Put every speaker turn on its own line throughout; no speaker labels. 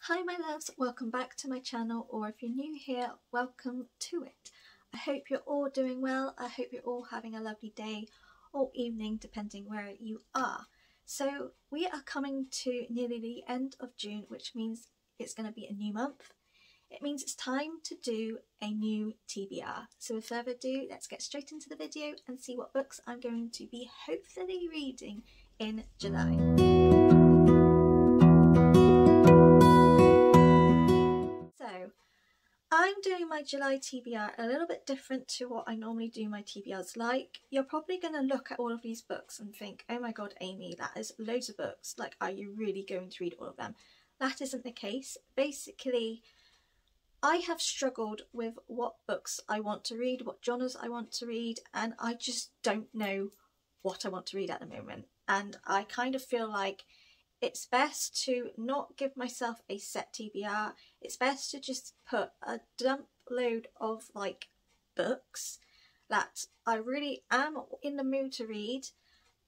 Hi my loves, welcome back to my channel, or if you're new here, welcome to it. I hope you're all doing well. I hope you're all having a lovely day or evening depending where you are. So we are coming to nearly the end of June, which means it's going to be a new month. It means it's time to do a new TBR. So with further ado, let's get straight into the video and see what books I'm going to be hopefully reading in July. So I'm doing my July TBR a little bit different to what I normally do my TBRs like. You're probably going to look at all of these books and think, oh my god Amy, that is loads of books, like are you really going to read all of them? That isn't the case. Basically I have struggled with what books I want to read, what genres I want to read, and I just don't know what I want to read at the moment. And I kind of feel like it's best to not give myself a set TBR. It's best to just put a dump load of like books that I really am in the mood to read,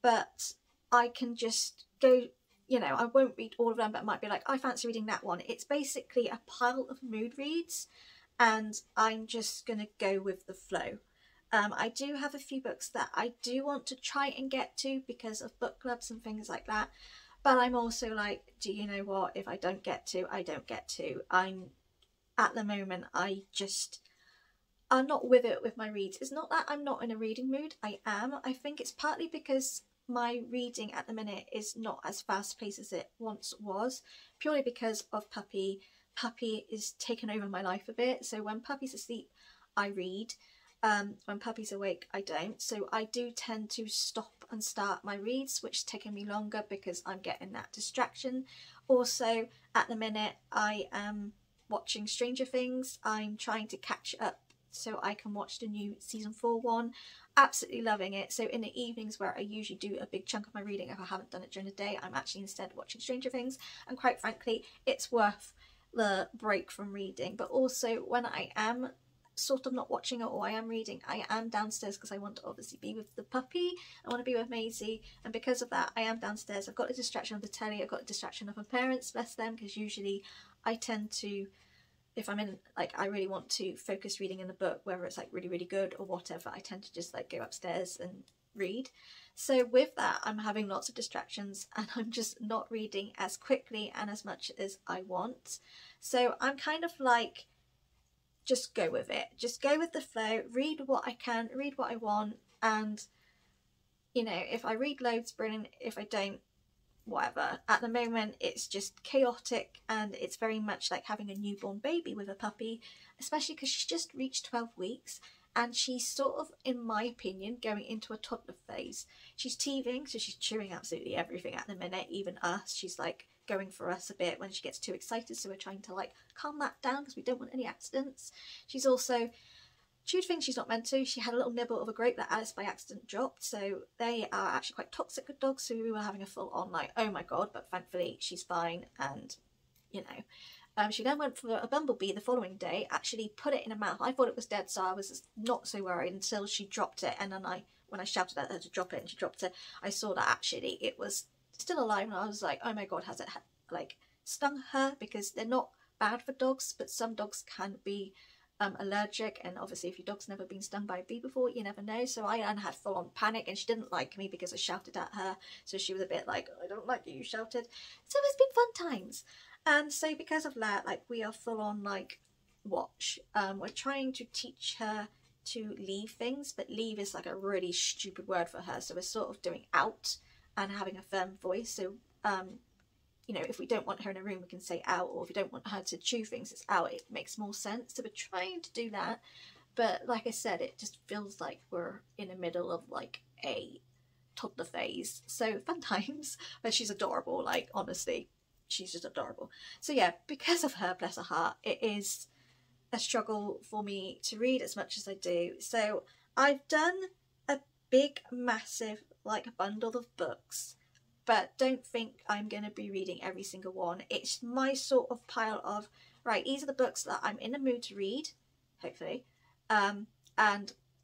but I can just go, you know, I won't read all of them, but it might be like, I fancy reading that one. It's basically a pile of mood reads and I'm just going to go with the flow. I do have a few books that I do want to try and get to because of book clubs and things like that. But I'm also like, do you know what? If I don't get to, I don't get to. At the moment, I'm not with it with my reads. It's not that I'm not in a reading mood. I am. I think it's partly because my reading at the minute is not as fast paced as it once was, purely because of Puppy. Puppy is taken over my life a bit. So when Puppy's asleep, I read. When Puppy's awake, I don't. So I do tend to stop and start my reads, which is taking me longer because I'm getting that distraction. Also, at the minute, I am watching Stranger Things. I'm trying to catch up so I can watch the new season 4 one. Absolutely loving it. So in the evenings where I usually do a big chunk of my reading, if I haven't done it during the day, I'm actually instead watching Stranger Things. And quite frankly, it's worth the break from reading. But also when I am sort of not watching it or I am reading, I am downstairs because I want to obviously be with the puppy. I want to be with Maisie, and because of that I am downstairs. I've got the distraction of the telly, I've got the distraction of my parents, bless them, because usually I tend to, if I'm in, like, I really want to focus reading in the book, whether it's like really good or whatever, I tend to just like go upstairs and read. So with that I'm having lots of distractions and I'm just not reading as quickly and as much as I want. So I'm kind of like, just go with it, just go with the flow, read what I can, read what I want, and you know, if I read loads, brilliant. If I don't, whatever. At the moment it's just chaotic and it's very much like having a newborn baby with a puppy, especially because she's just reached 12 weeks and she's sort of, in my opinion, going into a toddler phase. She's teething, so she's chewing absolutely everything at the minute, even us. She's like going for us a bit when she gets too excited, so we're trying to like calm that down because we don't want any accidents. She's also chewed things she's not meant to. She had a little nibble of a grape that Alice by accident dropped, so they are actually quite toxic with dogs, so we were having a full on like, oh my god, but thankfully she's fine. And you know, she then went for a bumblebee the following day, actually put it in her mouth. I thought it was dead, so I was not so worried until she dropped it, and then when I shouted at her to drop it and she dropped it, I saw that actually it was still alive, and I was like, oh my god, has it like stung her? Because they're not bad for dogs, but some dogs can be allergic, and obviously if your dog's never been stung by a bee before, you never know. So I had full on panic, and she didn't like me because I shouted at her, so she was a bit like, I don't like you shouted. So it's been fun times. And so because of that, like, we are full on like watch. We're trying to teach her to leave things, but leave is like a really stupid word for her, so we're sort of doing out and having a firm voice. So you know, if we don't want her in a room, we can say out, or if we don't want her to chew things, it's out. It makes more sense. So we're trying to do that, but like I said, it just feels like we're in the middle of like a toddler phase. So fun times, but she's adorable. Like, honestly, she's just adorable. So yeah, because of her, bless her heart, it is a struggle for me to read as much as I do. So I've done a big, massive, like, bundle of books, but don't think I'm going to be reading every single one. It's my sort of pile of, right, these are the books that I'm in the mood to read, hopefully, and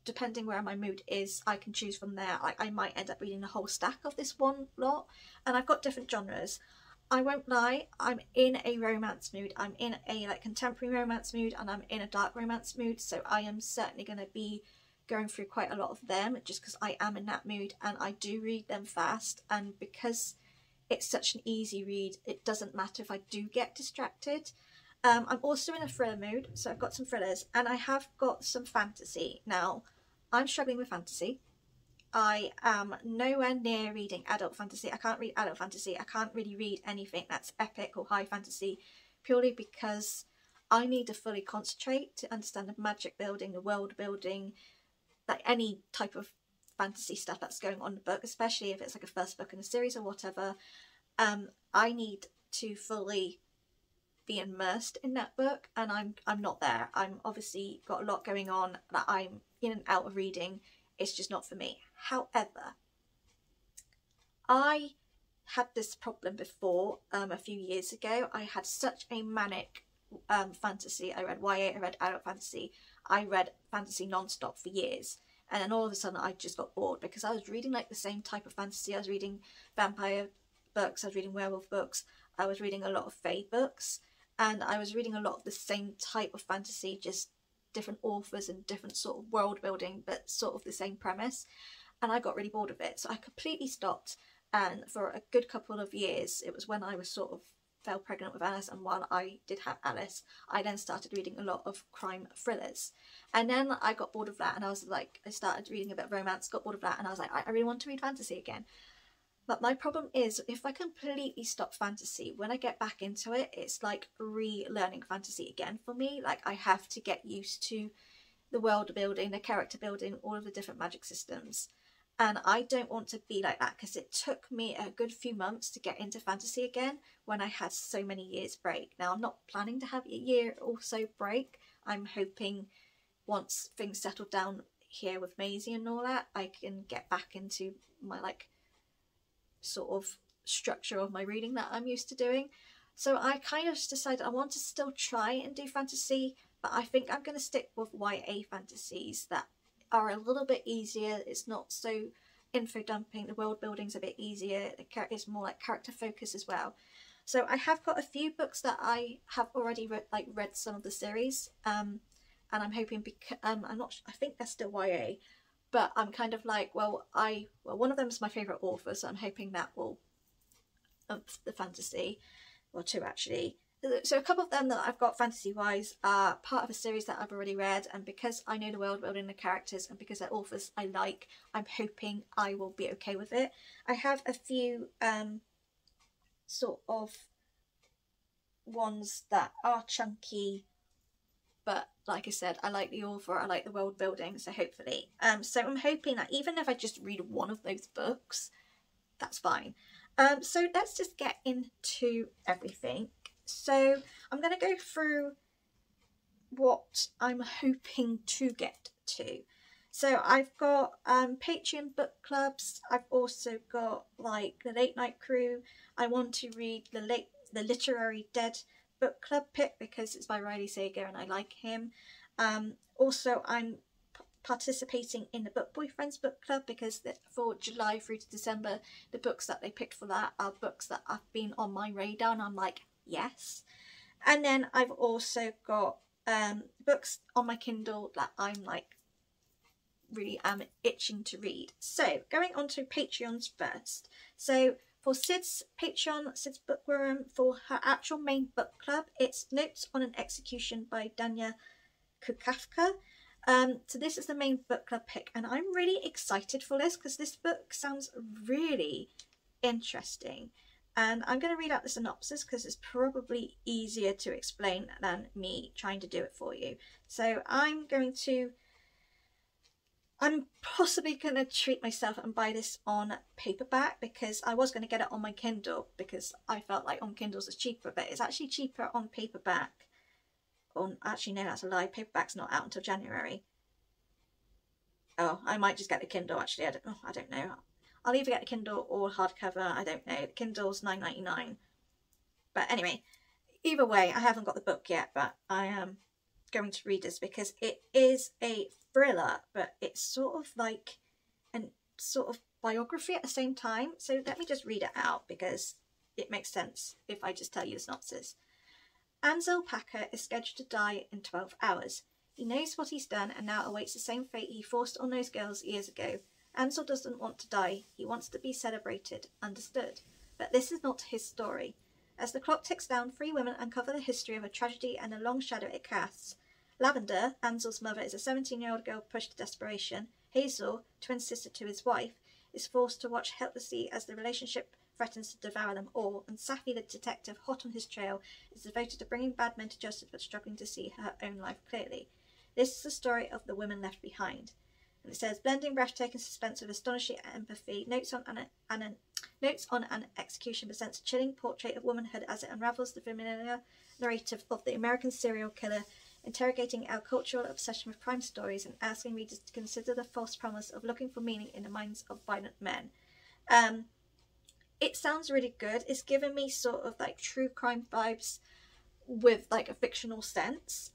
depending where my mood is, I can choose from there. Like, I might end up reading the whole stack of this one lot, and I've got different genres. I won't lie, I'm in a romance mood. I'm in a like contemporary romance mood, and I'm in a dark romance mood, so I am certainly going to be going through quite a lot of them just because I am in that mood, and I do read them fast, and because it's such an easy read, it doesn't matter if I do get distracted. I'm also in a thriller mood, so I've got some thrillers, and I have got some fantasy. Now, I'm struggling with fantasy. I am nowhere near reading adult fantasy. I can't read adult fantasy. I can't really read anything that's epic or high fantasy, purely because I need to fully concentrate to understand the magic building, the world building, like any type of fantasy stuff that's going on in the book, especially if it's like a first book in a series or whatever. I need to fully be immersed in that book, and I'm not there. I'm obviously got a lot going on that I'm in and out of reading. It's just not for me. However, I had this problem before a few years ago. I had such a manic fantasy. I read YA, I read adult fantasy, I read fantasy non-stop for years, and then all of a sudden I just got bored because I was reading like the same type of fantasy. I was reading vampire books, I was reading werewolf books, I was reading a lot of fae books, and I was reading a lot of the same type of fantasy, just different authors and different sort of world building, but sort of the same premise, and I got really bored of it, so I completely stopped. And for a good couple of years, it was when I was sort of fell pregnant with Alice, and while I did have Alice, I then started reading a lot of crime thrillers, and then I got bored of that, and I was like, I started reading a bit of romance, got bored of that, and I was like, I really want to read fantasy again. But my problem is, if I completely stop fantasy, when I get back into it, it's like relearning fantasy again for me. Like, I have to get used to the world building, the character building, all of the different magic systems. And I don't want to be like that, because it took me a good few months to get into fantasy again when I had so many years break. Now, I'm not planning to have a year or so break. I'm hoping once things settle down here with Maisy and all that, I can get back into my like sort of structure of my reading that I'm used to doing. So I kind of decided I want to still try and do fantasy, but I think I'm going to stick with YA fantasies that are a little bit easier. It's not so info dumping, the world building's a bit easier, it's more like character focus as well. So I have got a few books that I have already read some of the series, and I'm hoping, because I think they're still YA, but I'm kind of like, well, one of them is my favourite author, so I'm hoping that will up the fantasy, or two actually. So a couple of them that I've got fantasy wise are part of a series that I've already read, and because I know the world building, the characters, and because they're authors I like, I'm hoping I will be okay with it. I have a few sort of ones that are chunky, but like I said, I like the author, I like the world building, so hopefully. So I'm hoping that even if I just read one of those books, that's fine. So let's just get into everything. So I'm going to go through what I'm hoping to get to. So I've got Patreon book clubs. I've also got like the Late Night Crew. I want to read the Literary Dead book club pick because it's by Riley Sager and I like him. Also, I'm participating in the Book Boyfriends book club because for July through to December, the books that they picked for that are books that have been on my radar, and I'm like, yes. And then I've also got books on my Kindle that I'm like really am itching to read. So going on to Patreons first. So for Sid's Patreon, Sid's Bookworm, for her actual main book club, it's Notes on an Execution by Dania Kukafka. So this is the main book club pick, and I'm really excited for this because this book sounds really interesting. And I'm going to read out the synopsis because it's probably easier to explain than me trying to do it for you. So I'm possibly going to treat myself and buy this on paperback, because I was going to get it on my Kindle because I felt like on Kindles it's cheaper, but it's actually cheaper on paperback. Actually, no, that's a lie. Paperback's not out until January. Oh, I might just get the Kindle, actually. I don't know. I'll either get the Kindle or hardcover. I don't know. The Kindle's $9.99. But anyway, either way, I haven't got the book yet, but I am going to read this because it is a thriller, but it's sort of like a sort of biography at the same time. So let me just read it out because it makes sense if I just tell you the synopsis. Ansel Packer is scheduled to die in 12 hours. He knows what he's done and now awaits the same fate he forced on those girls years ago. Ansel doesn't want to die. He wants to be celebrated, understood. But this is not his story. As the clock ticks down, 3 women uncover the history of a tragedy and the long shadow it casts. Lavender, Ansel's mother, is a 17-year-old girl pushed to desperation. Hazel, twin sister to his wife, is forced to watch helplessly as the relationship threatens to devour them all, and Safi, the detective hot on his trail, is devoted to bringing bad men to justice but struggling to see her own life clearly. This is the story of the women left behind. And it says, blending breathtaking suspense with astonishing empathy, notes on an execution presents a chilling portrait of womanhood as it unravels the familiar narrative of the American serial killer, interrogating our cultural obsession with crime stories and asking readers to consider the false promise of looking for meaning in the minds of violent men. It sounds really good. It's given me sort of like true crime vibes with like a fictional sense.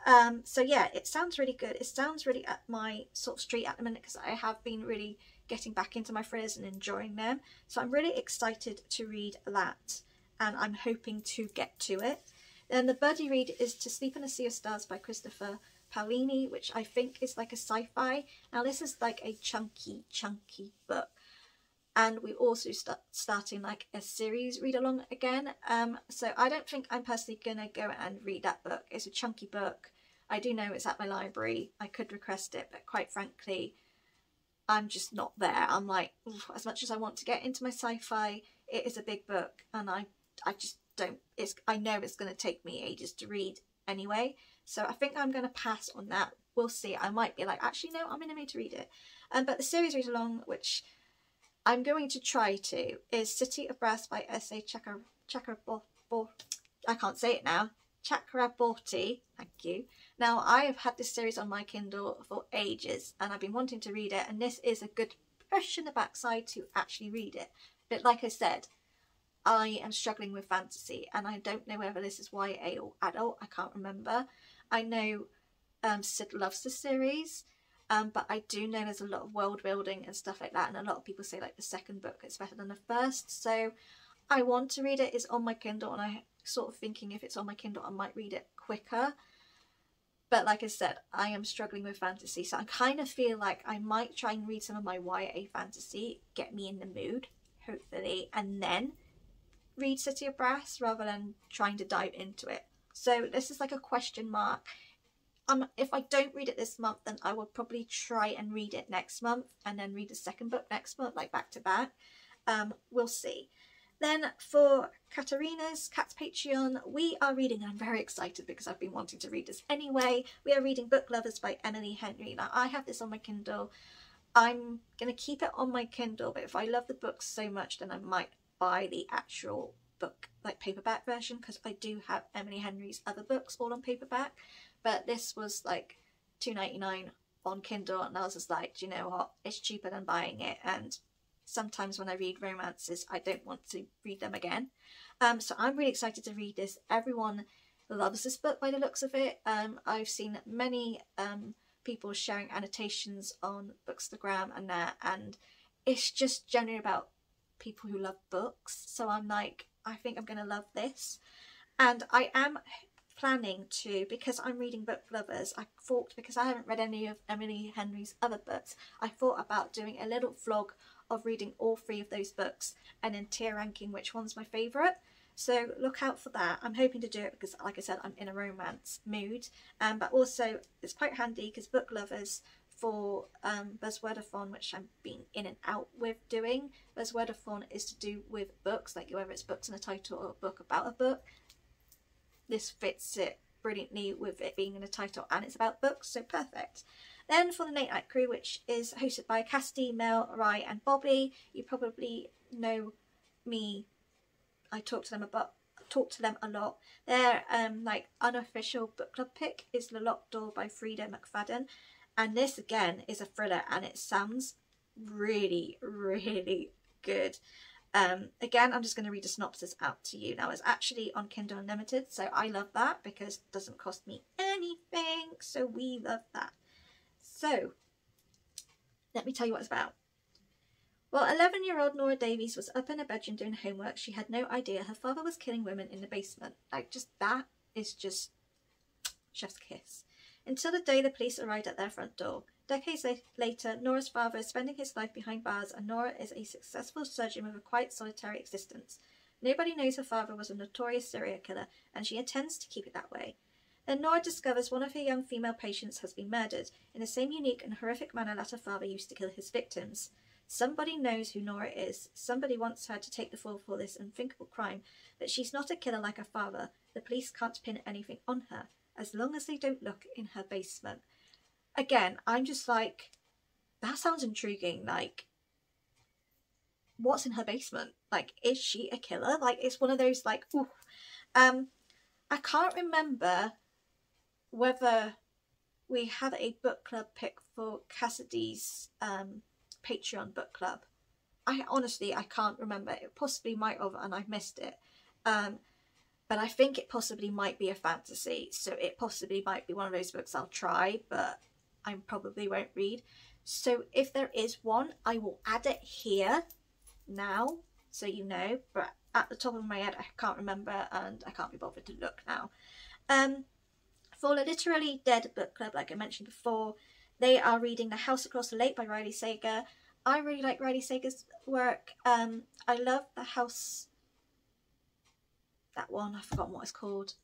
So yeah, it sounds really good. It sounds really at my sort of street at the minute because I have been really getting back into my thrillers and enjoying them. So I'm really excited to read that, and I'm hoping to get to it. Then the buddy read is To Sleep in a Sea of Stars by Christopher Paolini, which I think is like a sci-fi. Now this is like a chunky book. And we're also starting like a series read along again. So I don't think I'm personally going to go and read that book. It's a chunky book. I do know it's at my library. I could request it, but quite frankly, I'm just not there. I'm like, as much as I want to get into my sci-fi, it is a big book. And I just don't, I know it's going to take me ages to read anyway. So I think I'm going to pass on that. We'll see. I might be like, actually, no, I'm in a mood to read it. But the series read along, which I'm going to try to, is City of Brass by S.A. Chakraborty. I can't say it now. Chakraborty. Thank you. Now, I have had this series on my Kindle for ages and I've been wanting to read it, and this is a good push in the backside to actually read it. But like I said, I am struggling with fantasy and I don't know whether this is YA or adult. I can't remember. I know Sid loves the series. But I do know there's a lot of world building and stuff like that, and a lot of people say like the second book is better than the first, so I want to read it. It's on my Kindle and I'm sort of thinking if it's on my Kindle I might read it quicker, but like I said, I am struggling with fantasy, so I kind of feel like I might try and read some of my YA fantasy, get me in the mood hopefully, and then read City of Brass rather than trying to dive into it. So this is like a question mark. If I don't read it this month, then I will probably try and read it next month and then read the second book next month, like back to back. We'll see. Then for Kat's Patreon, we are reading, and I'm very excited because I've been wanting to read this anyway. We are reading Book Lovers by Emily Henry. Now, I have this on my Kindle. I'm going to keep it on my Kindle, but if I love the book so much, then I might buy the actual book, like paperback version, because I do have Emily Henry's other books all on paperback. But this was like $2.99 on Kindle, and I was just like, do you know what, it's cheaper than buying it, and sometimes when I read romances I don't want to read them again. So I'm really excited to read this. Everyone loves this book by the looks of it. I've seen many people sharing annotations on Bookstagram and that, and it's just generally about people who love books, so I'm like, I think I'm going to love this. And I am planning to, because I'm reading Book Lovers, I thought, because I haven't read any of Emily Henry's other books, I thought about doing a little vlog of reading all 3 of those books and then tier ranking which one's my favourite. So look out for that. I'm hoping to do it because, like I said, I'm in a romance mood, but also it's quite handy because Book Lovers for Buzzwordathon, which I've been in and out with doing. Buzzwordathon is to do with books, like whether it's books in a title or a book about a book. This fits it brilliantly with it being in a title and it's about books, so perfect. Then for the Late Night Crew, which is hosted by Cassidy, Mel, Rye and Bobby. You probably know me. I talk to them a lot. Their like unofficial book club pick is The Locked Door by Frida McFadden. And this again is a thriller and it sounds really, really good. Again, I'm just going to read a synopsis out to you. Now, it's actually on Kindle Unlimited, so I love that because it doesn't cost me anything, so we love that. So, let me tell you what it's about. While 11-year-old Nora Davies was up in her bedroom doing homework, she had no idea her father was killing women in the basement. Like, just that is just chef's kiss. Until the day the police arrived at their front door. Decades later, Nora's father is spending his life behind bars, and Nora is a successful surgeon with a quite solitary existence. Nobody knows her father was a notorious serial killer, and she intends to keep it that way. Then Nora discovers one of her young female patients has been murdered, in the same unique and horrific manner that her father used to kill his victims. Somebody knows who Nora is. Somebody wants her to take the fall for this unthinkable crime, but she's not a killer like her father. The police can't pin anything on her, as long as they don't look in her basement. Again, I'm just like, that sounds intriguing. Like, what's in her basement? Like, is she a killer? Like, it's one of those, like, ooh. I can't remember whether we have a book club pick for Cassidy's Patreon book club. I can't remember. It possibly might have, and I've missed it. But I think it possibly might be a fantasy, so it possibly might be one of those books I'll try, but I probably won't read. So if there is one, I will add it here now, so you know, but at the top of my head I can't remember, and I can't be bothered to look now. For the Literally Dead book club, like I mentioned before, they are reading The House Across the Lake by Riley Sager. I really like Riley Sager's work. I love The House... that one, I've forgotten what it's called.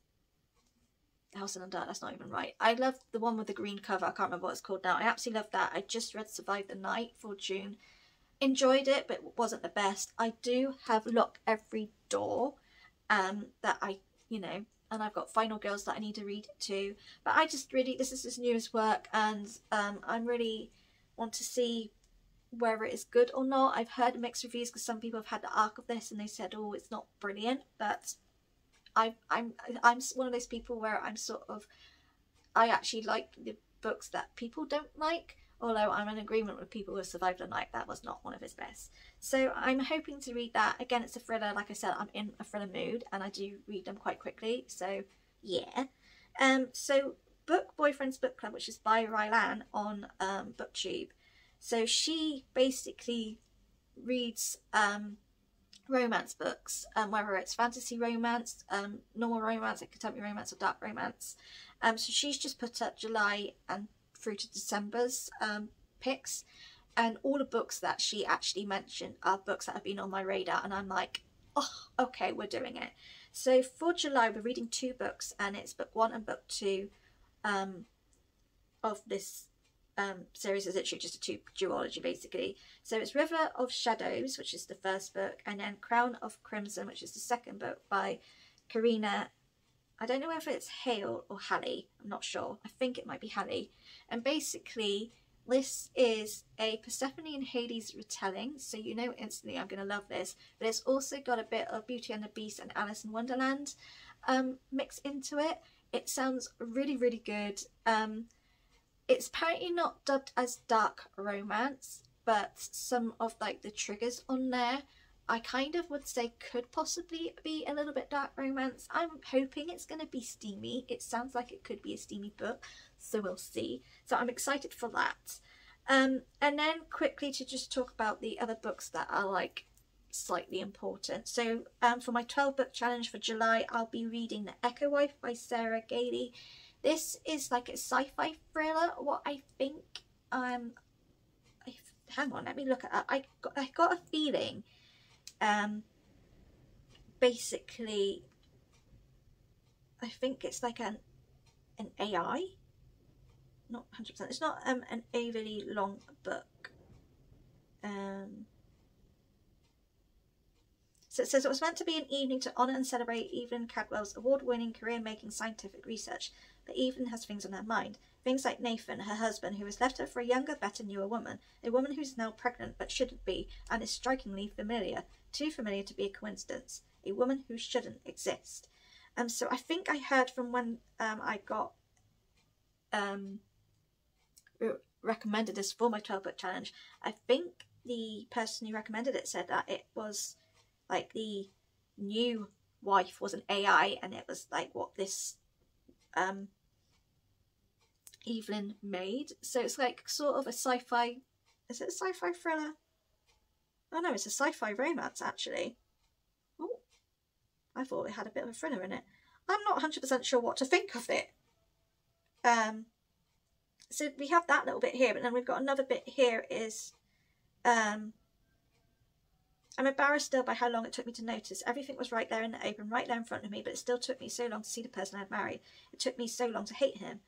The House in the Dark, that's not even right. I love the one with the green cover. I can't remember what it's called now. I absolutely love that. I just read Survive the Night for June. Enjoyed it, but it wasn't the best. I do have Lock Every Door that I, you know, and I've got Final Girls that I need to read too. But I just really, this is his newest work, and I really want to see whether it is good or not. I've heard mixed reviews because some people have had the arc of this and they said, oh, it's not brilliant, but I'm one of those people where I'm sort of, I actually like the books that people don't like, although I'm in agreement with people who have Survived the Night. That was not one of his best. So I'm hoping to read that. Again, it's a thriller. Like I said, I'm in a thriller mood and I do read them quite quickly. So yeah. So Book Boyfriend's Book Club, which is by Rylan on BookTube. So she basically reads romance books, whether it's fantasy romance, normal romance, like contemporary romance, or dark romance. So she's just put up July and through to December's picks, and all the books that she actually mentioned are books that have been on my radar, and I'm like, oh, okay, we're doing it. So for July, we're reading 2 books, and it's book 1 and book 2 of this series. Is literally just a duology basically. So it's River of Shadows, which is the first book, and then Crown of Crimson, which is the second book by Karina. I don't know whether it's Hale or Halley, I'm not sure. I think it might be Halley. And basically this is a Persephone and Hades retelling, so you know instantly I'm going to love this. But it's also got a bit of Beauty and the Beast and Alice in Wonderland mixed into it. It sounds really, really good. It's apparently not dubbed as dark romance, but some of like the triggers on there I kind of would say could possibly be a little bit dark romance. I'm hoping it's going to be steamy. It sounds like it could be a steamy book, so we'll see. So I'm excited for that. And then quickly to just talk about the other books that are like slightly important. So for my 12 book challenge for July, I'll be reading The Echo Wife by Sarah Gailey. This is like a sci-fi thriller. What I think, hang on, let me look at that. I got a feeling, basically, I think it's like an AI. Not 100%. It's not an overly long book. So it says it was meant to be an evening to honour and celebrate Evelyn Cadwell's award-winning career-making scientific research, but Evelyn has things on her mind. Things like Nathan, her husband, who has left her for a younger, better, newer woman. A woman who's now pregnant but shouldn't be, and is strikingly familiar. Too familiar to be a coincidence. A woman who shouldn't exist. So I think I heard from when I got recommended this for my 12 book challenge. I think the person who recommended it said that it was like the new wife was an AI, and it was like what this Evelyn made. So it's like sort of a sci-fi, is it a sci-fi thriller? Oh no, it's a sci-fi romance actually. Oh, I thought it had a bit of a thriller in it. I'm not 100% sure what to think of it. So we have that little bit here, but then we've got another bit here is, I'm embarrassed still by how long it took me to notice. Everything was right there in the open, right there in front of me, but it still took me so long to see the person I had married. It took me so long to hate him.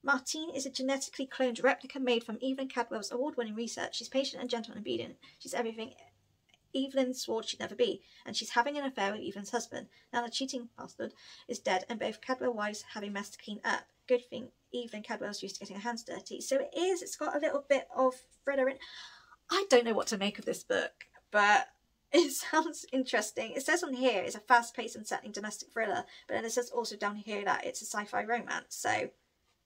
Martine is a genetically cloned replica made from Evelyn Cadwell's award-winning research. She's patient and gentle and obedient. She's everything Evelyn swore she'd never be, and she's having an affair with Evelyn's husband. Now the cheating bastard is dead, and both Cadwell wives have a mess to clean up. Good thing Evelyn Cadwell's used to getting her hands dirty. So it's got a little bit of thriller in. I don't know what to make of this book, but it sounds interesting. It says on here it's a fast-paced and settling domestic thriller, but then it says also down here that it's a sci-fi romance. So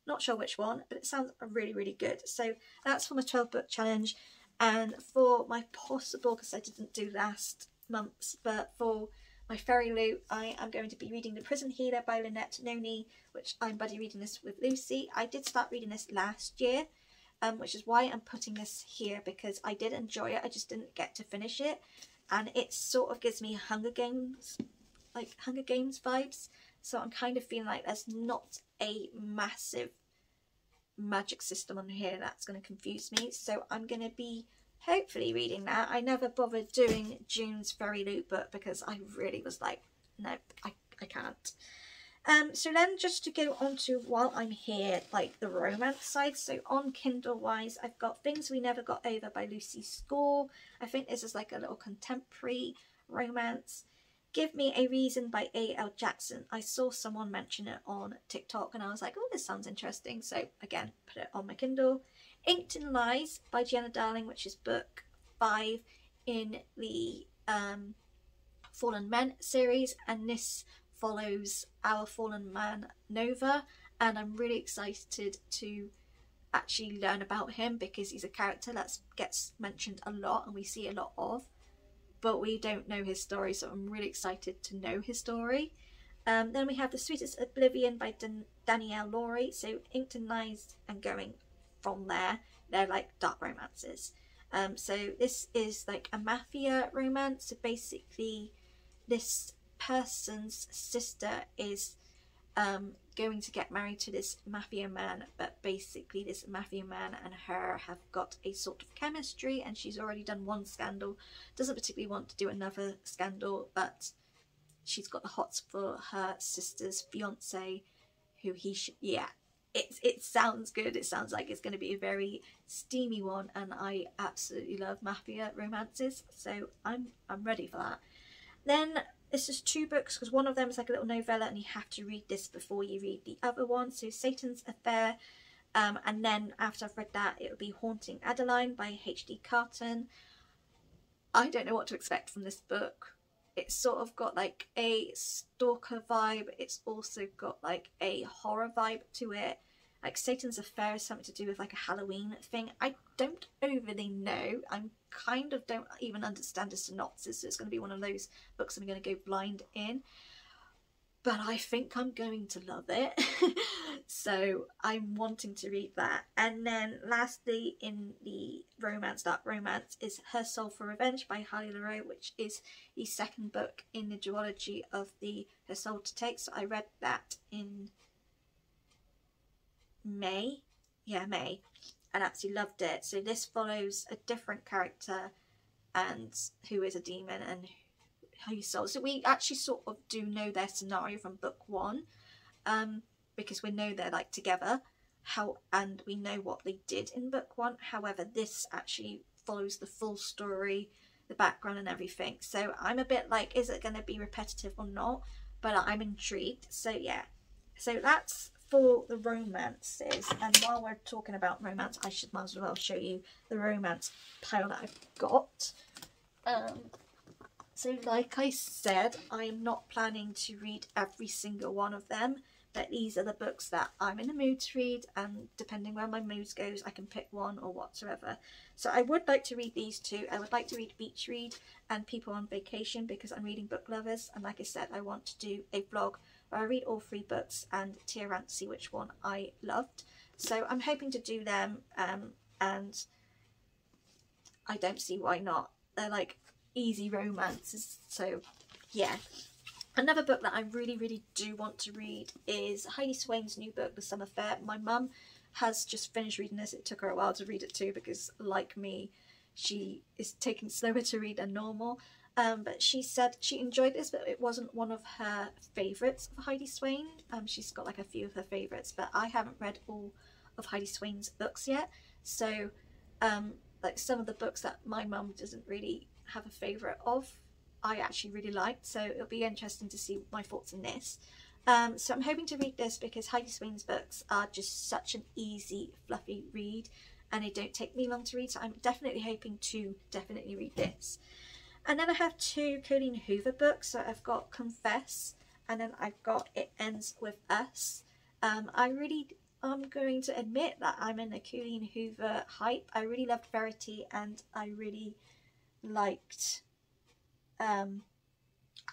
not sure which one, but it sounds really, really good. So that's for my 12-book challenge. And for my possible, because I didn't do last month's, but for my fairy loot, I am going to be reading The Prison Healer by Lynette Noni, which I'm buddy reading this with Lucy. I did start reading this last year, which is why I'm putting this here, because I did enjoy it. I just didn't get to finish it. And it sort of gives me Hunger Games, like Hunger Games vibes. So I'm kind of feeling like there's not a massive magic system on here that's going to confuse me. So I'm going to be hopefully reading that. I never bothered doing June's fairy loot book because I really was like, no, I can't. So then just to go on to, while I'm here, like the romance side. So on Kindle wise, I've got Things We Never Got Over by Lucy Score. I think this is like a little contemporary romance. Give Me a Reason by A.L. Jackson. I saw someone mention it on TikTok and I was like, oh, this sounds interesting. So again, put it on my Kindle. Inked in Lies by Gianna Darling, which is book 5 in the Fallen Men series. And this follows Our Fallen Man Nova. And I'm really excited to actually learn about him because he's a character that gets mentioned a lot and we see a lot of. But we don't know his story, so I'm really excited to know his story. Then we have The Sweetest Oblivion by Danielle Laurie. So Inked in Lies and going from there, they're like dark romances. So this is like a mafia romance. So basically this person's sister is going to get married to this mafia man, but basically this mafia man and her have got a sort of chemistry, and she's already done one scandal, doesn't particularly want to do another scandal, but she's got the hots for her sister's fiance, who he should, yeah, it sounds good. It sounds like it's going to be a very steamy one, and I absolutely love mafia romances, so I'm ready for that. Then this is 2 books because one of them is like a little novella and you have to read this before you read the other one. So Satan's Affair, and then after I've read that it will be Haunting Adeline by H.D. Carton. I don't know what to expect from this book. It's sort of got like a stalker vibe. It's also got like a horror vibe to it. Like Satan's Affair is something to do with like a Halloween thing. I don't overly know. I'm kind of don't even understand the synopsis. So it's going to be one of those books I'm going to go blind in. But I think I'm going to love it. So I'm wanting to read that. And then lastly in the romance, dark romance, is Her Soul for Revenge by Harley Laroe, which is the 2nd book in the duology of the Her Soul to Take. So I read that in May, and absolutely loved it. So this follows a different character and who is a demon and whose soul. So we actually sort of do know their scenario from book 1, because we know they're like together, and we know what they did in book 1. However, this actually follows the full story, the background and everything. So I'm a bit like, is it going to be repetitive or not? But I'm intrigued. So yeah, so that's for the romances. And while we're talking about romance, I should might as well show you the romance pile that I've got. So like I said, I am not planning to read every single one of them, but these are the books that I'm in the mood to read, and depending where my mood goes, I can pick one or whatsoever. So I would like to read these 2. I would like to read Beach Read and People on Vacation because I'm reading book lovers, and like I said, I want to do a vlog where I read all 3 books and tier rank to see which one I loved. So I'm hoping to do them, and I don't see why not. they're like easy romances. So yeah. Another book that I really do want to read is Heidi Swain's new book, The Summer Fair. My mum has just finished reading this. It took her a while to read it too because, like me, she is taking slower to read than normal. But she said she enjoyed this, but it wasn't one of her favourites of Heidi Swain. She's got like a few of her favourites, but I haven't read all of Heidi Swain's books yet. So like some of the books that my mum doesn't really have a favourite of, I actually really liked, so it'll be interesting to see my thoughts on this. So I'm hoping to read this because Heidi Swain's books are just such an easy, fluffy read, and they don't take me long to read, so I'm definitely hoping to read this. And then I have 2 Colleen Hoover books. So I've got Confess, and then I've got It Ends With Us. I'm going to admit that I'm in a Colleen Hoover hype. I really loved Verity, and I really liked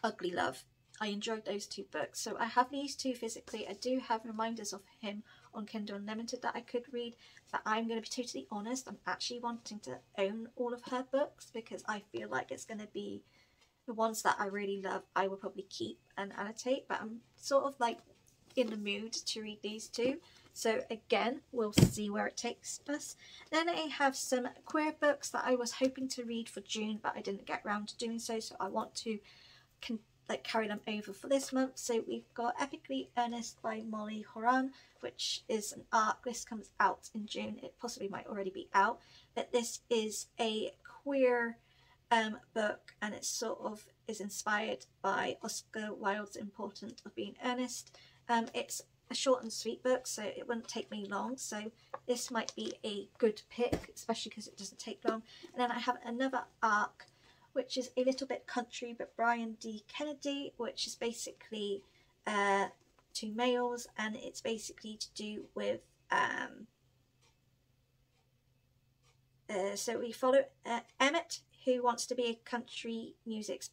Ugly Love. I enjoyed those 2 books. So I have these 2 physically. I do have reminders of him on Kindle Unlimited that I could read, but I'm going to be totally honest, I'm actually wanting to own all of her books because I feel like it's going to be the ones that I really love I will probably keep and annotate, but I'm sort of like in the mood to read these 2. So again, we'll see where it takes us. Then I have some queer books that I was hoping to read for June, but I didn't get around to doing so. So I want to carry them over for this month. So we've got Epically Earnest by Molly Horan, which is an ARC. This comes out in June. It possibly might already be out, but this is a queer book, and it sort of is inspired by Oscar Wilde's Important of Being Earnest. It's a short and sweet book, so it wouldn't take me long, so this might be a good pick, especially because it doesn't take long. And then I have another ARC, which is a little bit country, but Brian D. Kennedy, which is basically 2 males, and it's basically to do with so we follow Emmett, who wants to be a country music's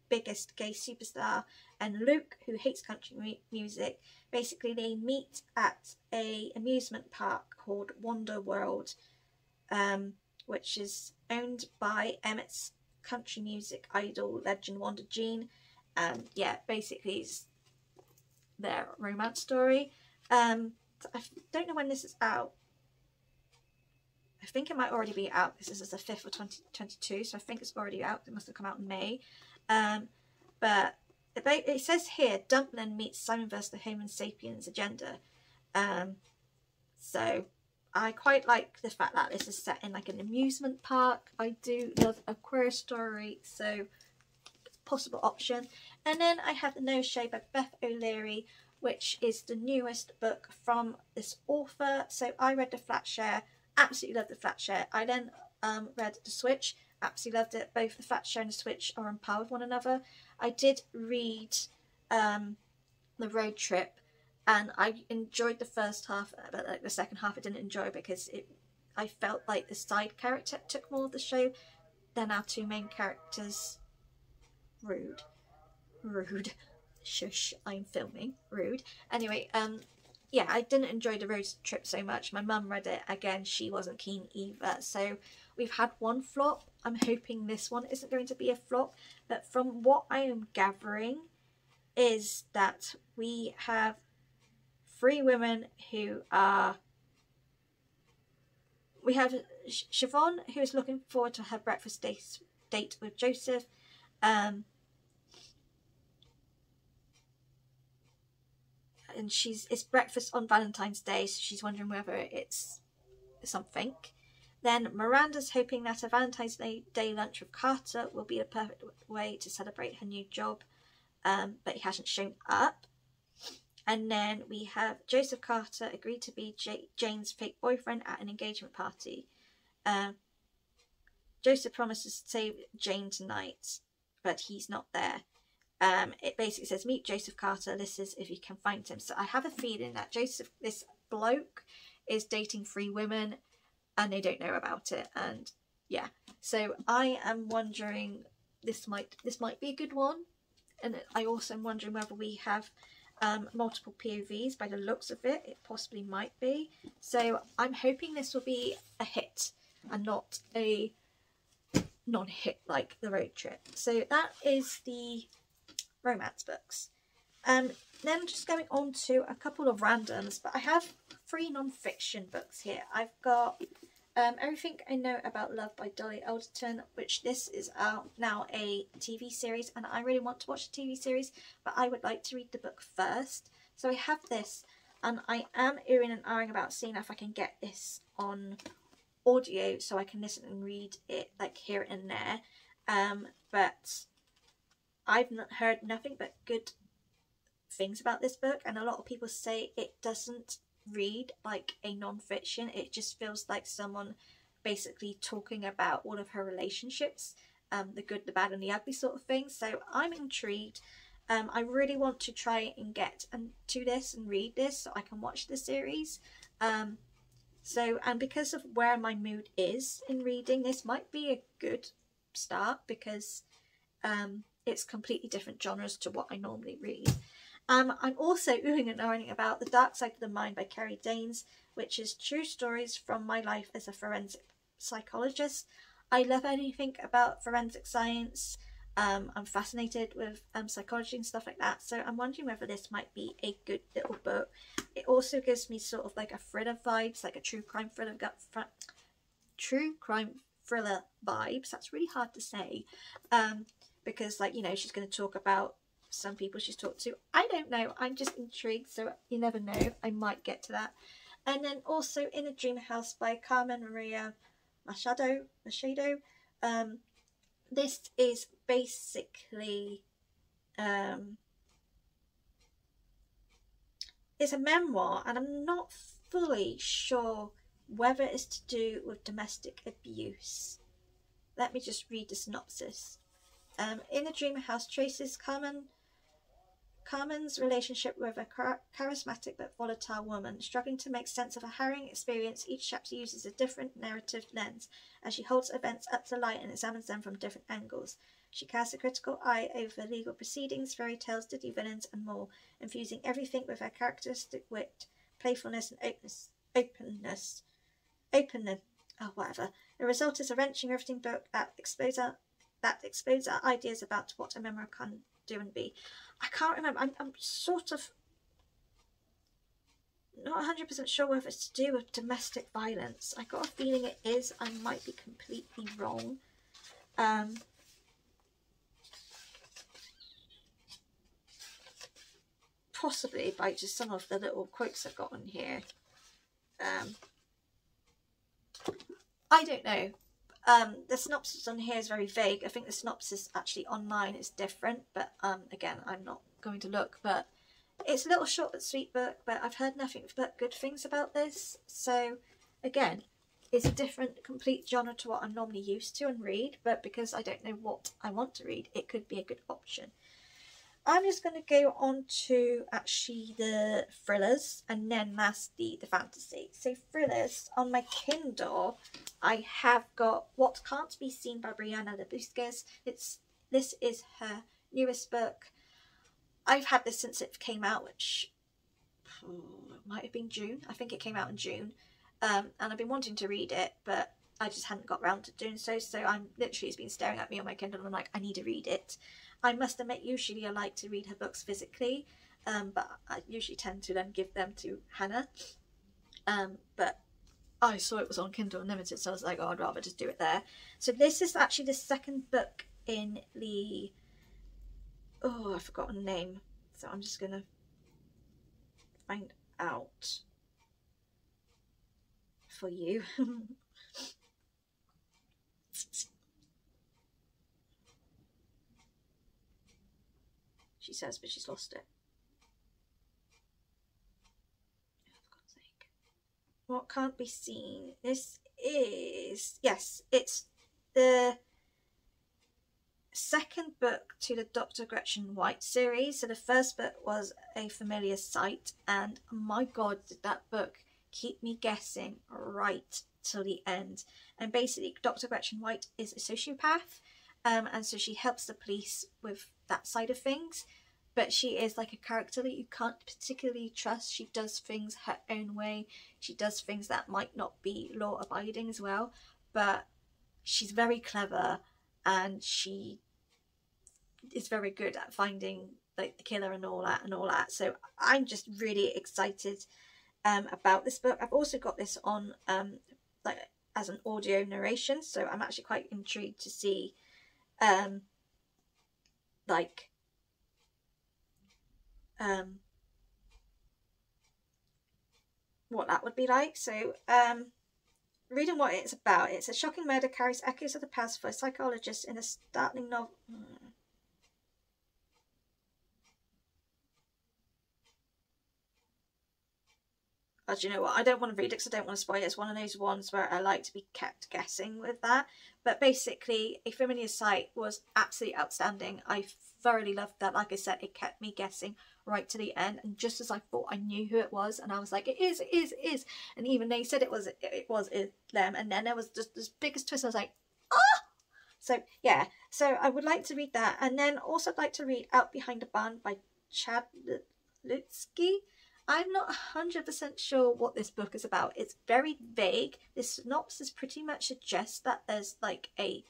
biggest gay superstar, and Luke, who hates country music. Basically they meet at a amusement park called Wonder World, which is owned by Emmett's country music idol legend Wanda Jean. Yeah, basically it's their romance story. I don't know when this is out. I think it might already be out. This is the 5th of 2022, so I think it's already out. It must have come out in May. But it says here, Dumpling meets Simon vs. the Homo Sapiens Agenda. So I quite like the fact that this is set in like an amusement park. I do love a queer story, so possible option. And then I have The No Shade by Beth O'Leary, which is the newest book from this author. So I read The Flat Share, absolutely loved The Flat Share. I then read The Switch, absolutely loved it. Both The Flat Share and The Switch are on par with one another. I did read The Road Trip, and I enjoyed the first half, but like the second half I didn't enjoy because I felt like the side character took more of the show than our 2 main characters. Rude. Shush, I'm filming. Rude. Anyway, yeah, I didn't enjoy The Road Trip so much. My mum read it. Again, she wasn't keen either. So we've had one flop. I'm hoping this one isn't going to be a flop. But from what I am gathering is that we have 3 women who are... We have Siobhan, who is looking forward to her breakfast date with Joseph. And it's breakfast on Valentine's Day, so she's wondering whether it's something. Then Miranda's hoping that a Valentine's Day lunch with Carter will be the perfect way to celebrate her new job, but he hasn't shown up. And then we have Joseph Carter agreed to be Jane's fake boyfriend at an engagement party. Joseph promises to save Jane tonight, but he's not there. It basically says, meet Joseph Carter, this is if you can find him. So I have a feeling that this bloke is dating 3 women and they don't know about it. And yeah, so I am wondering, this might be a good one. And I also am wondering whether we have multiple POVs. By the looks of it, it possibly might be. So I'm hoping this will be a hit and not a non-hit like The Road Trip. So that is the romance books. Then just going on to a couple of randoms, but I have 3 non-fiction books here. I've got Everything I Know About Love by Dolly Alderton, which this is out now a TV series, and I really want to watch the TV series, but I would like to read the book first. So I have this, and I am oohing and ahhing about seeing if I can get this on audio so I can listen and read it like here and there. But I've not heard nothing but good things about this book, and a lot of people say it doesn't read like a non-fiction. It just feels like someone basically talking about all of her relationships, the good, the bad and the ugly sort of thing. So I'm intrigued. I really want to try and get to this and read this so I can watch the series. And because of where my mood is in reading, this might be a good start, because it's completely different genres to what I normally read. I'm also oohing and ahhing about The Dark Side of the Mind by Kerry Danes, which is true stories from my life as a forensic psychologist. I love anything about forensic science. I'm fascinated with psychology and stuff like that, so I'm wondering whether this might be a good little book. It also gives me sort of like a thriller vibes, like a true crime thriller vibes. That's really hard to say, because, like, you know, she's going to talk about some people she's talked to. I don't know, I'm just intrigued, so you never know, I might get to that. And then also In a Dream House by Carmen Maria Machado. This is basically it's a memoir, and I'm not fully sure whether it's to do with domestic abuse. Let me just read the synopsis. In a Dream House traces Carmen's relationship with a charismatic but volatile woman. Struggling to make sense of a harrowing experience, each chapter uses a different narrative lens as she holds events up to light and examines them from different angles. She casts a critical eye over legal proceedings, fairy tales, Disney villains and more, infusing everything with her characteristic wit, playfulness and openness. The result is a wrenching, riveting book that exposes our ideas about what a memoir can do and be. I can't remember. I'm sort of not 100% sure whether it's to do with domestic violence. I got a feeling it is. I might be completely wrong. Possibly by just some of the little quotes I've got on here. I don't know. The synopsis on here is very vague. I think the synopsis actually online is different, but again, I'm not going to look. But it's a little short but sweet book, but I've heard nothing but good things about this. So again, it's a different, complete genre to what I'm normally used to and read, but because I don't know what I want to read, it could be a good option. I'm just going to go on to actually the thrillers, and then lastly the fantasy. So thrillers, on my Kindle, I have got What Can't Be Seen by Brianna Labuschagne. This is her newest book. I've had this since it came out, which might have been June. I think it came out in June. And I've been wanting to read it, but I just hadn't got around to doing so. So I'm literally, it's been staring at me on my Kindle and I'm like, I need to read it. I must admit, usually I like to read her books physically, but I usually tend to then give them to Hannah. But I saw it was on Kindle Unlimited, so I was like, oh, I'd rather just do it there. So this is actually the second book in the... Oh, I've forgotten the name. So I'm just going to find out for you. She says, but she's lost it. Oh, for God's sake. What Can't Be Seen? This is... Yes, it's the second book to the Dr. Gretchen White series. So the first book was A Familiar Sight, and my God, did that book keep me guessing right till the end. And basically, Dr. Gretchen White is a sociopath, and so she helps the police with that side of things, but she is like a character that you can't particularly trust. She does things her own way. She does things that might not be law abiding as well, but she's very clever. and she is very good at finding like the killer and all that. So I'm just really excited about this book. I've also got this on like as an audio narration, so I'm actually quite intrigued to see like what that would be like. So reading what it's about, it's a shocking murder carries echoes of the past for a psychologist in a startling novel. As you know what, I don't want to read it because I don't want to spoil it. It's one of those ones where I like to be kept guessing with that. But basically, A Familiar Sight was absolutely outstanding. I thoroughly loved that. Like I said, it kept me guessing right to the end. And just as I thought I knew who it was, and I was like, it is. And even they said it was them. And then there was just this biggest twist. I was like, ah! So yeah, so I would like to read that. And then also I'd like to read Out Behind the Barn by Chad Lutsky. I'm not 100% sure what this book is about. It's very vague. This synopsis pretty much suggests that there's like a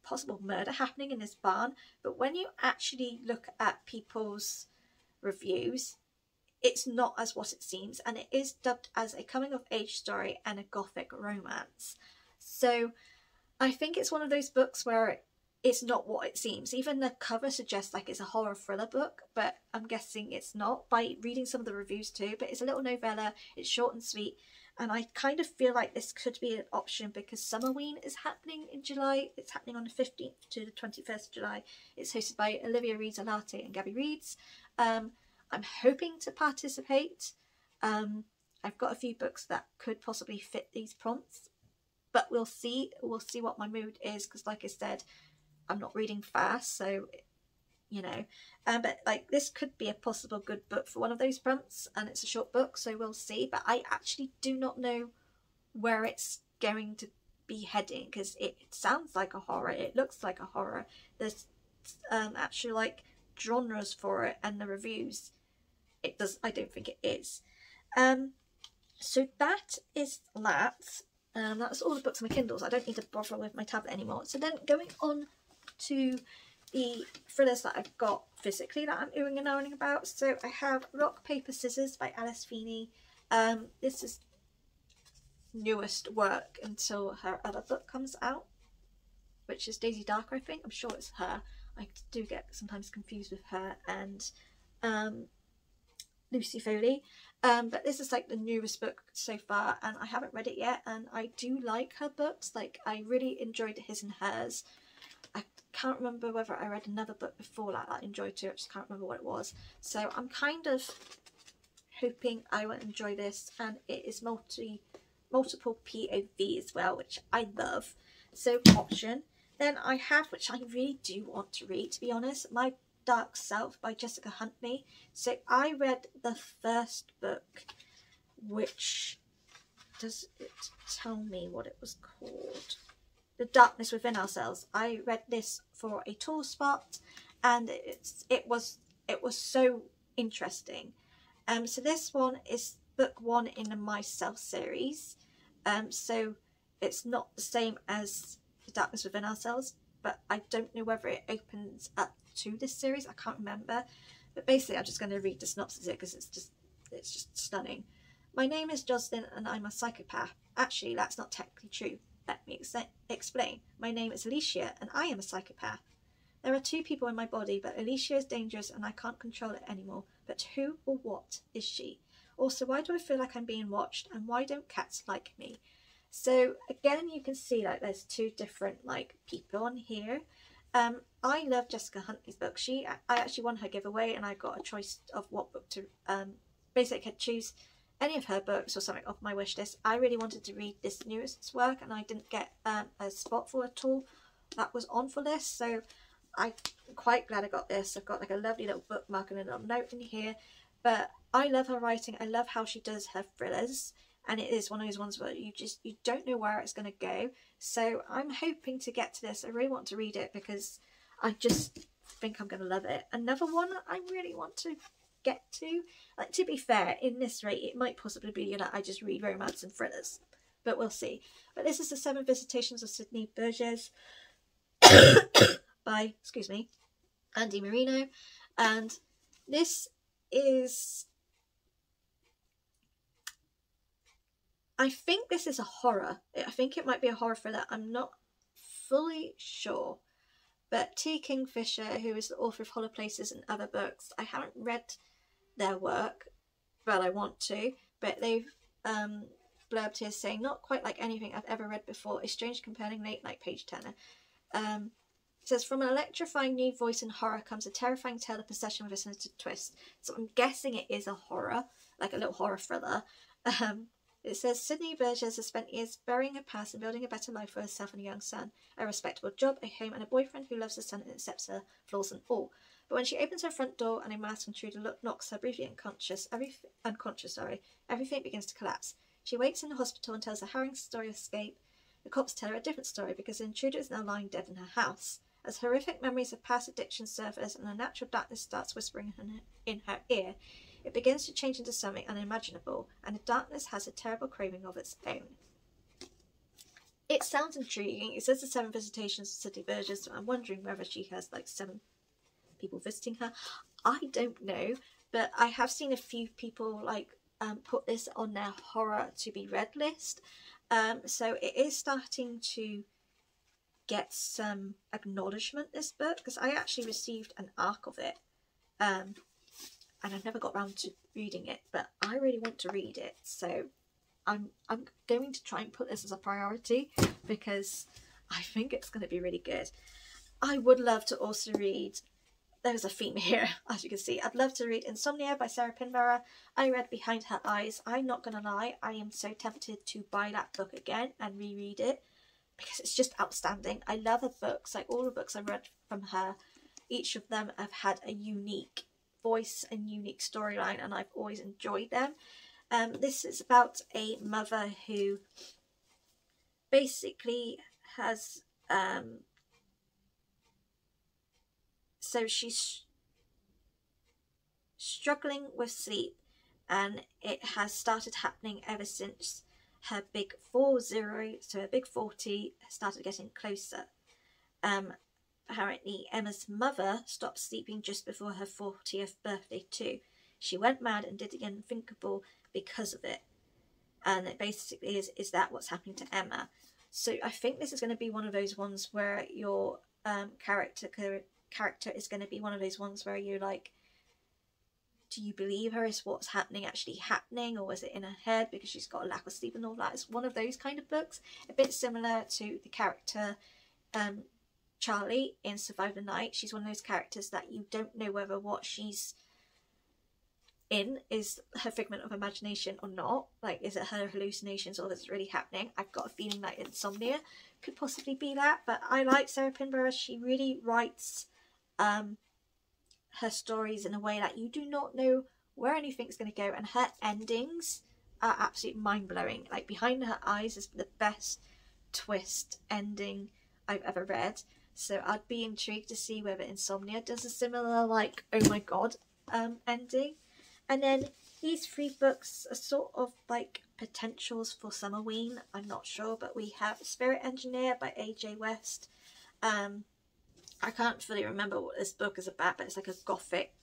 possible murder happening in this barn. But when you actually look at people's reviews, it's not as what it seems. And it is dubbed as a coming of age story and a gothic romance. So I think it's one of those books where it's not what it seems. Even the cover suggests like it's a horror thriller book, but I'm guessing it's not by reading some of the reviews too. But it's a little novella, it's short and sweet, and I kind of feel like this could be an option because Summerween is happening in July. It's happening on the 15th to the 21st of July. It's hosted by Olivia Reeds-Alate and Gabby Reeds. I'm hoping to participate. I've got a few books that could possibly fit these prompts, but we'll see. We'll see what my mood is because, like I said, I'm not reading fast, so you know, but like this could be a possible good book for one of those prompts, and it's a short book, so we'll see. But I actually do not know where it's going to be heading because it sounds like a horror, it looks like a horror. There's actually like genres for it, and the reviews, it does. I don't think it is. So that is that. That's all the books on my Kindles. I don't need to bother with my tablet anymore. So then going on to the thrillers that I've got physically that I'm oohing and ahhing about. So I have Rock, Paper, Scissors by Alice Feeney. This is newest work until her other book comes out, which is Daisy Darker, I think. I'm sure it's her. I do get sometimes confused with her and Lucy Foley. But this is like the newest book so far, and I haven't read it yet, and I do like her books. Like, I really enjoyed His and Hers. I can't remember whether I read another book before that I enjoyed too. I just can't remember what it was. So I'm kind of hoping I will enjoy this, and it is multiple POV as well, which I love. So option. Then I have, which I really do want to read, to be honest, My Dark Self by Jessica Huntley. So I read the first book, which, does it tell me what it was called? The Darkness Within Ourselves. I read this for a tour spot, and it was so interesting. So this one is book one in the Myself series. So it's not the same as The Darkness Within Ourselves, but I don't know whether it opens up to this series. I can't remember, but basically I'm just going to read the synopsis here because it's just stunning. My name is Jocelyn and I'm a psychopath. Actually, that's not technically true. Let me explain. My name is Alicia and I am a psychopath. There are two people in my body, but Alicia is dangerous and I can't control it anymore. But who or what is she? Also, why do I feel like I'm being watched, and why don't cats like me? So again, you can see like there's two different like people on here. I love Jessica Huntley's book. I actually won her giveaway, and I got a choice of what book to basically I could choose any of her books or something off my wish list. I really wanted to read this newest work, and I didn't get a spot for it at all that was on for this, so I'm quite glad I got this. I've got like a lovely little bookmark and a little note in here. But I love her writing. I love how she does her thrillers, and it is one of those ones where you don't know where it's going to go. So I'm hoping to get to this. I really want to read it because I just think I'm going to love it. Another one I really want to get to, like, to be fair, in this rate it might possibly be that I just read romance and thrillers, but we'll see. But this is The 7 Visitations of Sydney Burgess. by, excuse me, Andy Marino. And this is, I think this is a horror. I think it might be a horror thriller. I'm not fully sure. But T. Kingfisher, who is the author of Hollow Places and other books, I haven't read their work, but I want to. But they've blurbed here saying, not quite like anything I've ever read before, a strange, compelling late-night page-turner. It says, from an electrifying new voice in horror comes a terrifying tale of possession with a sinister twist. So I'm guessing it is a horror, like a little horror thriller. It says, Sydney Burgess has spent years burying her past and building a better life for herself and a young son. A respectable job, a home, and a boyfriend who loves her son and accepts her flaws and all. But when she opens her front door and a masked intruder knocks her briefly unconscious, everything begins to collapse. She wakes in the hospital and tells a harrowing story of escape. The cops tell her a different story because the intruder is now lying dead in her house. As horrific memories of past addiction surface and a natural darkness starts whispering in her ear, it begins to change into something unimaginable, and the darkness has a terrible craving of its own. It sounds intriguing. It says the 7 visitations of Sydney Burgess, so I'm wondering whether she has like 7 people visiting her. I don't know, but I have seen a few people like put this on their horror to be read list. So it is starting to get some acknowledgement, this book, because I actually received an ARC of it. And I've never got around to reading it, but I really want to read it, so I'm going to try and put this as a priority because I think it's going to be really good. I would love to also read, there's a theme here, as you can see, I'd love to read Insomnia by Sarah Pinborough. I read Behind Her Eyes. I'm not going to lie, I am so tempted to buy that book again and reread it because it's just outstanding. I love her books, like all the books I've read from her, each of them have had a unique voice and unique storyline, and I've always enjoyed them. This is about a mother who basically has so she's struggling with sleep, and it has started happening ever since her big 40, so her big 40 started getting closer. Apparently Emma's mother stopped sleeping just before her 40th birthday too. She went mad and did the unthinkable because of it. And it basically is that what's happening to Emma. So I think this is going to be one of those ones where your character is going to be one of those ones where you're like, do you believe her? Is what's happening actually happening, or is it in her head because she's got a lack of sleep and all that? It's one of those kind of books, a bit similar to the character Charlie in Survive the Night. She's one of those characters that you don't know whether what she's in is her figment of imagination or not. Like, is it her hallucinations or is it really happening? I've got a feeling like Insomnia could possibly be that, but I like Sarah Pinborough. She really writes her stories in a way that you do not know where anything's going to go, and her endings are absolutely mind-blowing. Like, Behind Her Eyes is the best twist ending I've ever read, so I'd be intrigued to see whether Insomnia does a similar, like, oh my god ending. And then these 3 books are sort of like potentials for Summerween, I'm not sure, but we have Spirit Engineer by AJ West. I can't fully remember what this book is about, but it's like a gothic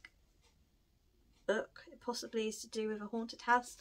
book. It possibly is to do with a haunted house.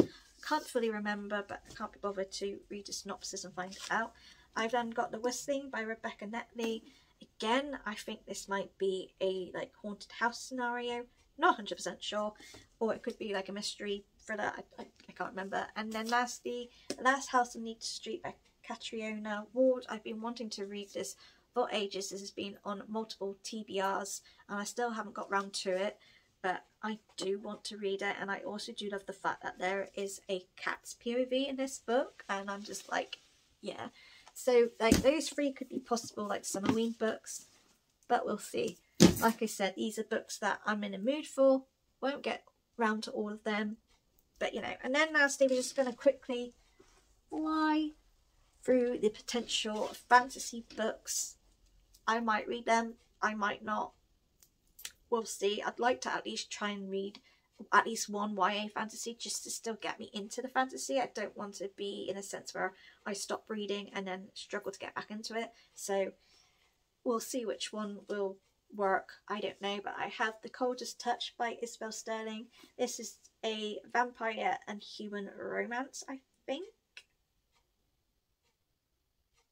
Can't fully remember, but I can't be bothered to read a synopsis and find it out. I've then got The Whistling by Rebecca Netley. Again, I think this might be a like haunted house scenario. Not 100% sure. Or it could be like a mystery thriller. I can't remember. And then lastly, The Last House on Neat Street by Catriona Ward. I've been wanting to read this for ages. This has been on multiple TBRs and I still haven't got round to it, but I do want to read it. And I also do love the fact that there is a cat's POV in this book, and I'm just like, yeah. So like those 3 could be possible like Summerween books, but we'll see. Like I said, these are books that I'm in a mood for. Won't get round to all of them, but you know. And then lastly, we're just going to quickly fly through the potential fantasy books. I might read them, I might not. We'll see. I'd like to at least try and read at least one YA fantasy just to still get me into the fantasy. I don't want to be in a sense where I stop reading and then struggle to get back into it. So we'll see which one will work. I don't know, but I have The Coldest Touch by Isabel Sterling. This is a vampire and human romance, I think.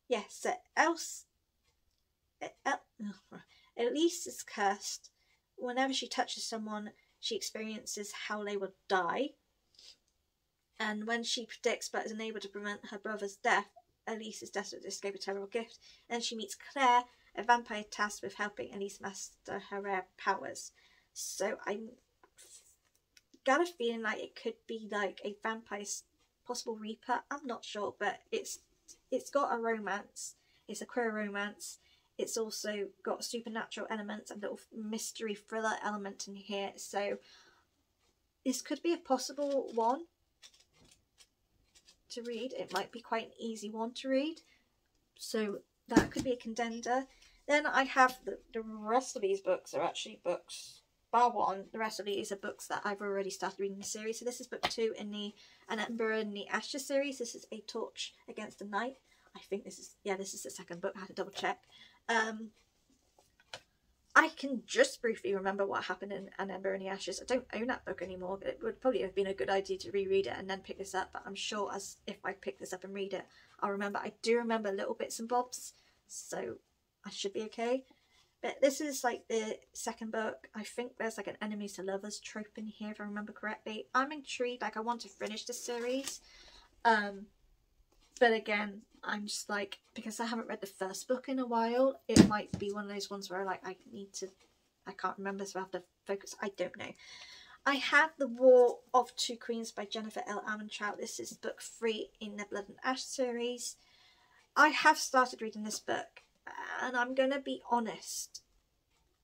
Yes, Elise is cursed. Whenever she touches someone, she experiences how they would die. And when she predicts but is unable to prevent her brother's death, Elise is desperate to escape a terrible gift. Then she meets Claire, a vampire tasked with helping Elise master her rare powers. So I'm got a feeling like it could be like a vampire's possible reaper. I'm not sure, but it's got a romance. It's a queer romance. It's also got supernatural elements and little mystery thriller element in here. So this could be a possible one to read. It might be quite an easy one to read. So that could be a contender. Then I have the rest of these books are actually books, bar one, the rest of these are books that I've already started reading the series. So this is book 2 in the An Ember in the Ashes series. This is A Torch Against the Night. I think this is the second book. I had to double check. I can just briefly remember what happened in An Ember in the Ashes. I don't own that book anymore, but it would probably have been a good idea to reread it and then pick this up. But I'm sure as if I pick this up and read it, I'll remember. I do remember little bits and bobs, so I should be okay. But this is like the second book. I think there's like an enemies to lovers trope in here, if I remember correctly. I'm intrigued. Like, I want to finish this series. But again, I'm just like, because I haven't read the first book in a while, it might be one of those ones where like I can't remember, so I have to focus. I don't know. I have The War of Two Queens by Jennifer L. Armentrout. This is book 3 in the Blood and Ash series. I have started reading this book, and I'm going to be honest,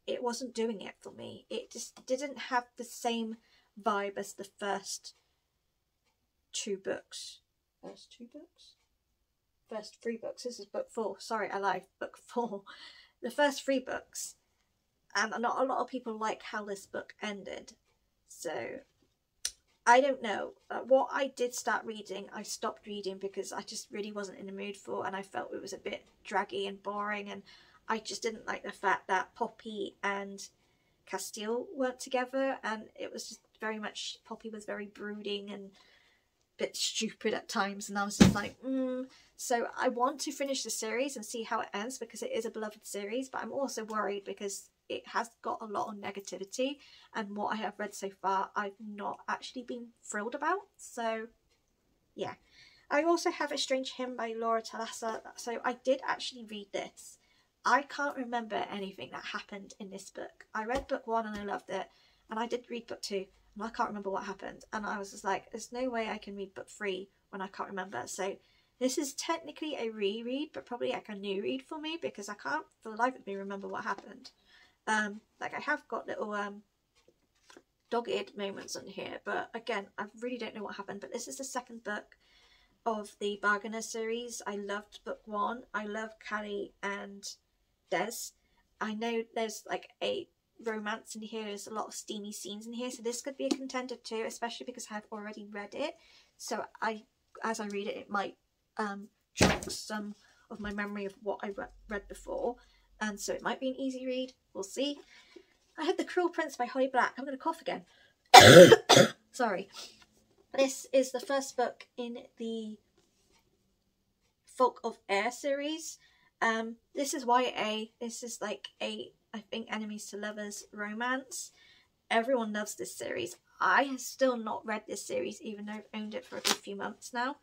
it wasn't doing it for me. It just didn't have the same vibe as the first 2 books. First 3 books. This is book 4. Sorry, I lied. Book 4. The first 3 books. And not a lot of people like how this book ended. So, I don't know. What I did start reading, I stopped reading because I just really wasn't in the mood for, and I felt it was a bit draggy and boring, and I just didn't like the fact that Poppy and Castile weren't together, and it was just very much, Poppy was very brooding and bit stupid at times, and I was just like, So I want to finish the series and see how it ends, because it is a beloved series, but I'm also worried because it has got a lot of negativity, and what I have read so far I've not actually been thrilled about. So yeah. I also have A Strange Hymn by Laura Talassa. So I did actually read this. I can't remember anything that happened in this book. I read book 1 and I loved it, and I did read book 2 and I can't remember what happened, and I was just like, there's no way I can read book 3 when I can't remember. So this is technically a reread, but probably like a new read for me, because I can't for the life of me remember what happened. Like, I have got little dog-eared moments on here, but again, I really don't know what happened. But this is the second book of the Bargainer series. I loved book 1. I love Callie and Des. I know there's like a romance in here. There's a lot of steamy scenes in here, so this could be a contender too, especially because I've already read it. So as I read it, it might jog some of my memory of what I read before, and so it might be an easy read. We'll see. I have The Cruel Prince by Holly Black. I'm going to cough again. Sorry. This is the first book in the Folk of Air series. This is YA. This is like I think enemies to lovers romance. Everyone loves this series. I have still not read this series, even though I've owned it for a good few months now.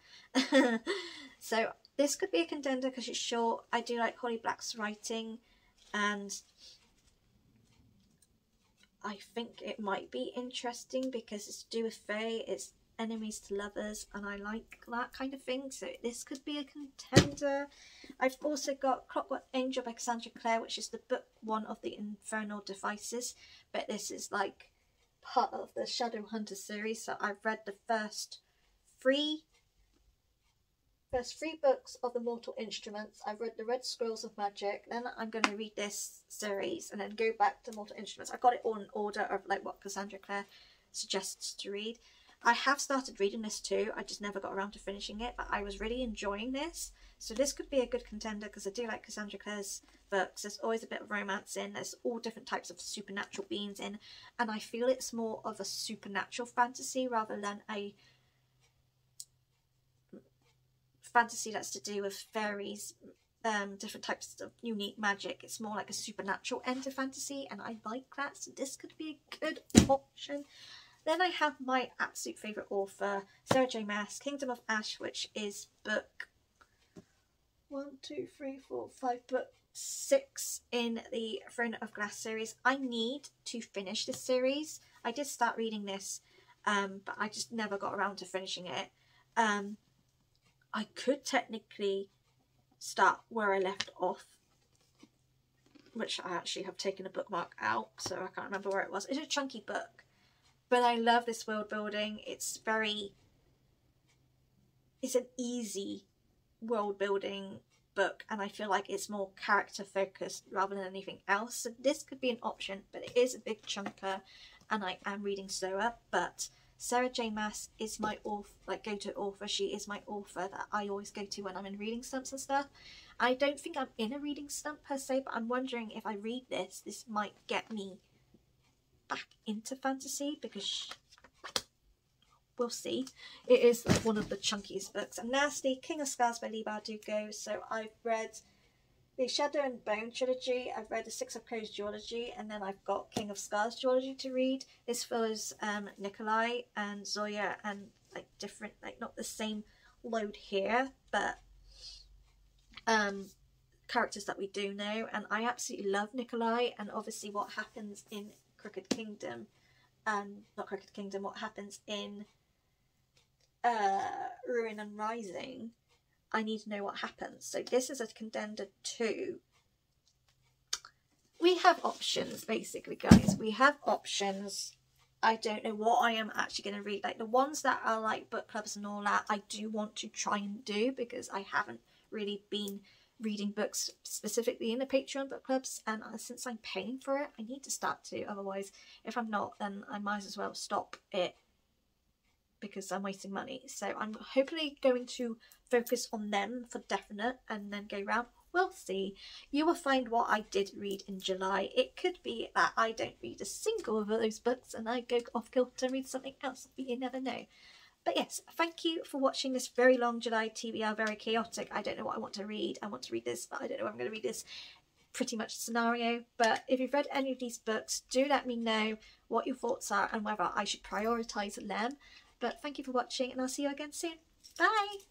So this could be a contender because it's short. I do like Holly Black's writing, and I think it might be interesting because it's to do with Fae, it's enemies to lovers, and I like that kind of thing, so this could be a contender. I've also got Clockwork Angel by Cassandra Clare, which is the book 1 of the Infernal Devices, but this is like part of the Shadow Hunter series. So I've read the first three books of the Mortal Instruments. I've read the Red Scrolls of Magic, then I'm going to read this series and then go back to Mortal Instruments. I've got it all in order of like what Cassandra Clare suggests to read. I have started reading this too, I just never got around to finishing it, but I was really enjoying this. So this could be a good contender because I do like Cassandra Clare's books, there's always a bit of romance in, there's all different types of supernatural beings in, and I feel it's more of a supernatural fantasy rather than a fantasy that's to do with fairies, different types of unique magic. It's more like a supernatural end to fantasy, and I like that, so this could be a good option. Then I have my absolute favourite author, Sarah J Maas, Kingdom of Ash, which is book 6 in the Throne of Glass series. I need to finish this series. I did start reading this, but I just never got around to finishing it. I could technically start where I left off, which I actually have taken a bookmark out, so I can't remember where it was. It's a chunky book, but I love this world building. It's an easy world building book, and I feel like it's more character focused rather than anything else. So this could be an option, but it is a big chunker, and I am reading slower. But Sarah J Maas is my go-to author. She is my author that I always go to when I'm in reading slumps and stuff. I don't think I'm in a reading slump per se, but I'm wondering if I read this might get me back into fantasy, because we'll see. It is like one of the chunkiest books. And lastly, King of Scars by Leigh Bardugo. So I've read the Shadow and Bone trilogy, I've read the Six of Crows duology, and then I've got King of Scars duology to read. This follows Nikolai and Zoya, and like different, like not the same load here, but characters that we do know. And I absolutely love Nikolai, and obviously what happens in Crooked Kingdom, not Crooked Kingdom, what happens in Ruin and Rising, I need to know what happens. So this is a contender too. We have options, basically, guys. We have options. I don't know what I am actually going to read. Like the ones that are like book clubs and all that, I do want to try and do, because I haven't really been reading books specifically in the Patreon book clubs, and since I'm paying for it, I need to start to. Otherwise, if I'm not, then I might as well stop it, because I'm wasting money. So I'm hopefully going to focus on them for definite, and then go round. We'll see. You will find what I did read in July. It could be that I don't read a single of those books and I go off kilter and read something else, but you never know. But yes, thank you for watching this very long July TBR, very chaotic. I don't know what I want to read. I want to read this, but I don't know if I'm going to read this pretty much scenario. But if you've read any of these books, do let me know what your thoughts are and whether I should prioritise them. But thank you for watching, and I'll see you again soon. Bye!